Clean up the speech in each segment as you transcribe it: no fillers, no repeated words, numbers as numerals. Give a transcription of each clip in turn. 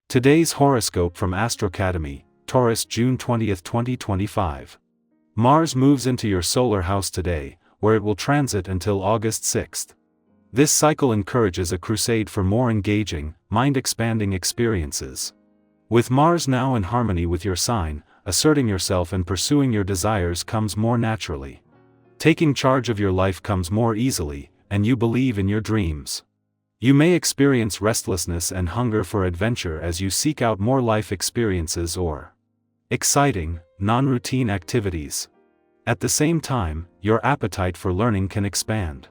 Today's horoscope from Astrocademy, Taurus, June 20, 2025. Mars moves into your solar house today, where it will transit until August 6. This cycle encourages a crusade for more engaging, mind-expanding experiences. With Mars now in harmony with your sign, asserting yourself and pursuing your desires comes more naturally. Taking charge of your life comes more easily, and you believe in your dreams. You may experience restlessness and hunger for adventure as you seek out more life experiences or exciting, non-routine activities. At the same time, your appetite for learning can expand.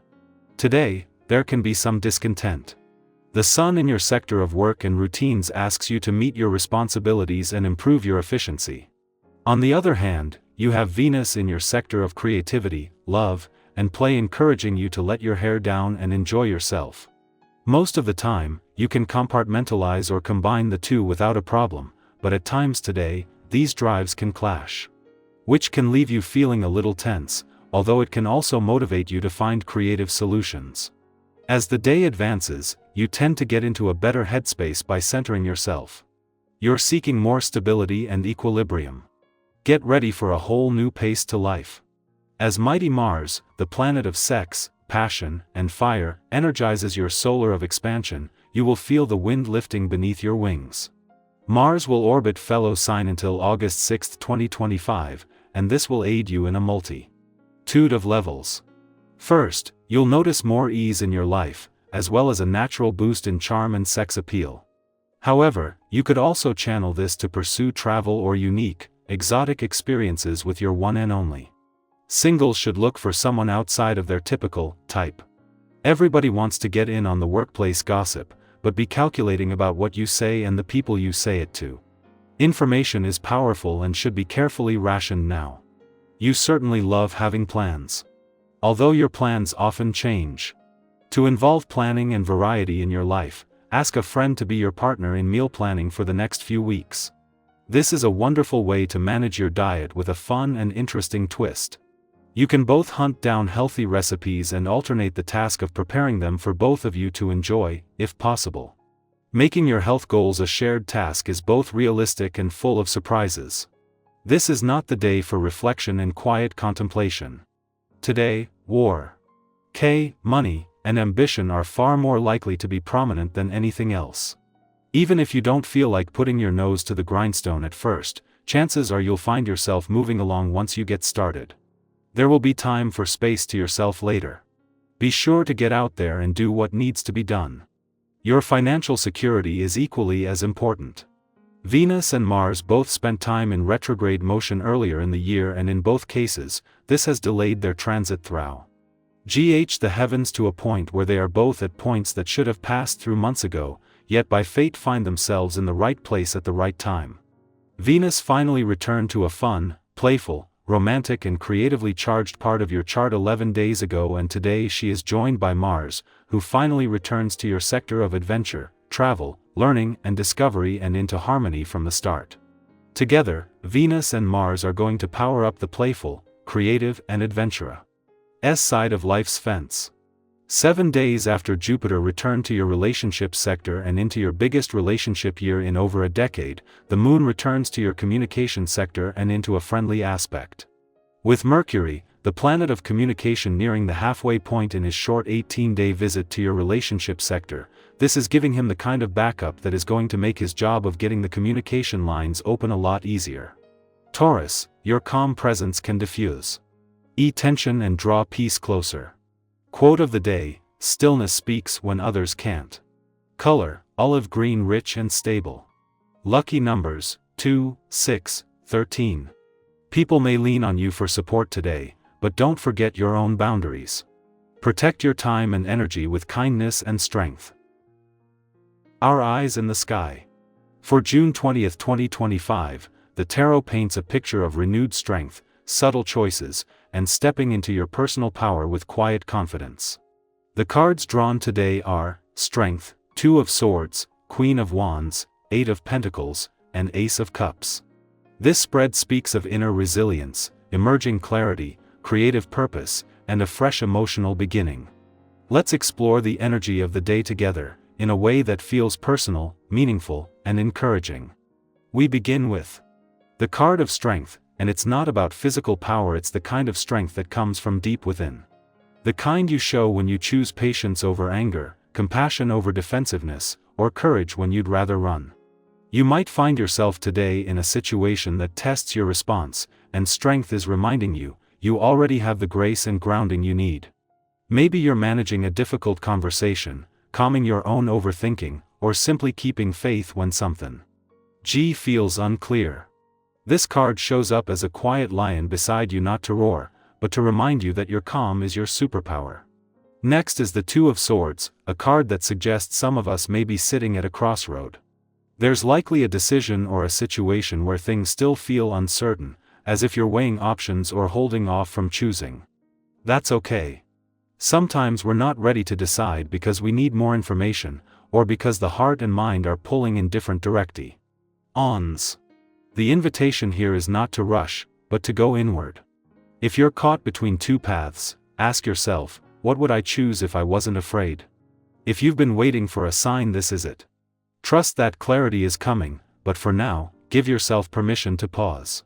Today, there can be some discontent. The Sun in your sector of work and routines asks you to meet your responsibilities and improve your efficiency. On the other hand, you have Venus in your sector of creativity, love, and play encouraging you to let your hair down and enjoy yourself. Most of the time, you can compartmentalize or combine the two without a problem, but at times today, these drives can clash. Which can leave you feeling a little tense, although it can also motivate you to find creative solutions. As the day advances, you tend to get into a better headspace by centering yourself. You're seeking more stability and equilibrium. Get ready for a whole new pace to life. As mighty Mars, the planet of sex, passion, and fire, energizes your solar of expansion, you will feel the wind lifting beneath your wings. Mars will orbit fellow sign until August 6, 2025, and this will aid you in a multitude of levels. First, you'll notice more ease in your life, as well as a natural boost in charm and sex appeal. However, you could also channel this to pursue travel or unique, exotic experiences with your one and only. Singles should look for someone outside of their typical type. Everybody wants to get in on the workplace gossip, but be calculating about what you say and the people you say it to. Information is powerful and should be carefully rationed now. You certainly love having plans. Although your plans often change. To involve planning and variety in your life, ask a friend to be your partner in meal planning for the next few weeks. This is a wonderful way to manage your diet with a fun and interesting twist. You can both hunt down healthy recipes and alternate the task of preparing them for both of you to enjoy, if possible. Making your health goals a shared task is both realistic and full of surprises. This is not the day for reflection and quiet contemplation. Today, war, money, and ambition are far more likely to be prominent than anything else. Even if you don't feel like putting your nose to the grindstone at first, chances are you'll find yourself moving along once you get started. There will be time for space to yourself later. Be sure to get out there and do what needs to be done. Your financial security is equally as important. Venus and Mars both spent time in retrograde motion earlier in the year, and in both cases, this has delayed their transit through the heavens to a point where they are both at points that should have passed through months ago, yet by fate find themselves in the right place at the right time. Venus finally returned to a fun, playful, romantic and creatively charged part of your chart 11 days ago, and today she is joined by Mars, who finally returns to your sector of adventure, travel, learning and discovery and into harmony from the start. Together, Venus and Mars are going to power up the playful, creative and adventurous side of life's fence. 7 days after Jupiter returned to your relationship sector and into your biggest relationship year in over a decade, the Moon returns to your communication sector and into a friendly aspect. With Mercury, the planet of communication, nearing the halfway point in his short 18-day visit to your relationship sector, this is giving him the kind of backup that is going to make his job of getting the communication lines open a lot easier. Taurus, your calm presence can diffuse tension and draw peace closer. Quote of the day: stillness speaks when others can't. Color: olive green, rich and stable. Lucky numbers: 2, 6, 13. People may lean on you for support today, but don't forget your own boundaries. Protect your time and energy with kindness and strength. Our eyes in the sky. For June 20, 2025, the tarot paints a picture of renewed strength, subtle choices, and stepping into your personal power with quiet confidence. The cards drawn today are Strength, 2 of Swords, Queen of Wands, 8 of Pentacles, and Ace of Cups. This spread speaks of inner resilience, emerging clarity, creative purpose, and a fresh emotional beginning. Let's explore the energy of the day together, in a way that feels personal, meaningful, and encouraging. We begin with the card of strength, and it's not about physical power, it's the kind of strength that comes from deep within. The kind you show when you choose patience over anger, compassion over defensiveness, or courage when you'd rather run. You might find yourself today in a situation that tests your response, and strength is reminding you, you already have the grace and grounding you need. Maybe you're managing a difficult conversation, calming your own overthinking, or simply keeping faith when something feels unclear. This card shows up as a quiet lion beside you, not to roar, but to remind you that your calm is your superpower. Next is the Two of Swords, a card that suggests some of us may be sitting at a crossroad. There's likely a decision or a situation where things still feel uncertain, as if you're weighing options or holding off from choosing. That's okay. Sometimes we're not ready to decide because we need more information, or because the heart and mind are pulling in different directions. The invitation here is not to rush, but to go inward. If you're caught between two paths, ask yourself, what would I choose if I wasn't afraid? If you've been waiting for a sign, this is it. Trust that clarity is coming, but for now, give yourself permission to pause.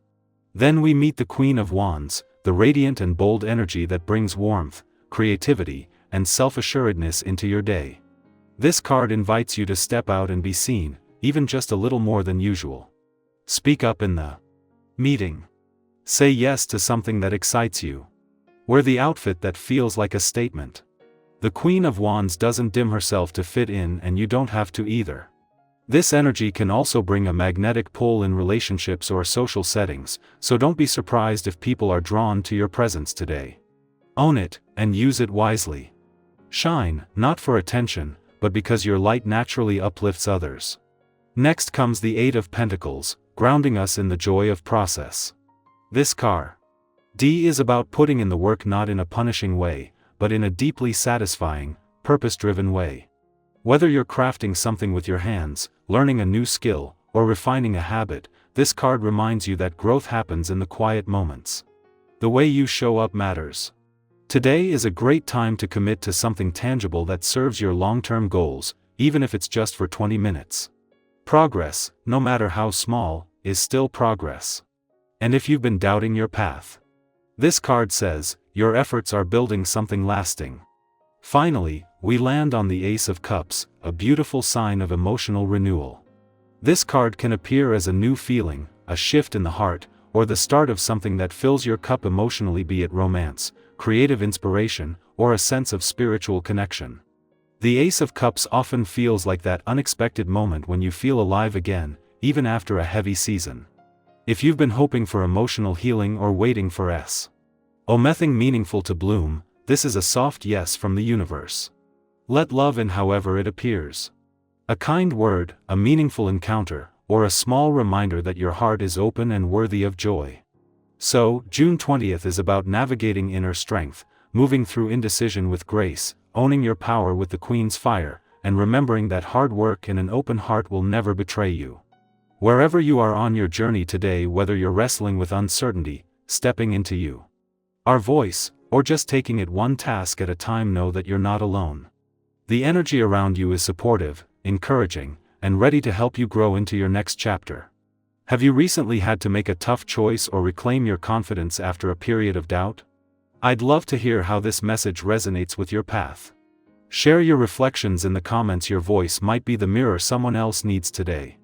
Then we meet the Queen of Wands, the radiant and bold energy that brings warmth, creativity, and self-assuredness into your day. This card invites you to step out and be seen, even just a little more than usual. Speak up in the meeting. Say yes to something that excites you. Wear the outfit that feels like a statement. The Queen of Wands doesn't dim herself to fit in, and you don't have to either. This energy can also bring a magnetic pull in relationships or social settings, so don't be surprised if people are drawn to your presence today. Own it, and use it wisely. Shine, not for attention, but because your light naturally uplifts others. Next comes the Eight of Pentacles, grounding us in the joy of process. This card is about putting in the work, not in a punishing way, but in a deeply satisfying, purpose-driven way. Whether you're crafting something with your hands, learning a new skill, or refining a habit, this card reminds you that growth happens in the quiet moments. The way you show up matters. Today is a great time to commit to something tangible that serves your long-term goals, even if it's just for 20 minutes. Progress, no matter how small, is still progress. And if you've been doubting your path, this card says, your efforts are building something lasting. Finally, we land on the Ace of Cups, a beautiful sign of emotional renewal. This card can appear as a new feeling, a shift in the heart, or the start of something that fills your cup emotionally, be it romance, creative inspiration, or a sense of spiritual connection. The Ace of Cups often feels like that unexpected moment when you feel alive again, even after a heavy season. If you've been hoping for emotional healing or waiting for something meaningful to bloom, this is a soft yes from the universe. Let love in however it appears. A kind word, a meaningful encounter, or a small reminder that your heart is open and worthy of joy. So, June 20th is about navigating inner strength, moving through indecision with grace, owning your power with the Queen's fire, and remembering that hard work and an open heart will never betray you. Wherever you are on your journey today, whether you're wrestling with uncertainty, stepping into our voice, or just taking it one task at a time, know that you're not alone. The energy around you is supportive, encouraging, and ready to help you grow into your next chapter. Have you recently had to make a tough choice or reclaim your confidence after a period of doubt? I'd love to hear how this message resonates with your path. Share your reflections in the comments. Your voice might be the mirror someone else needs today.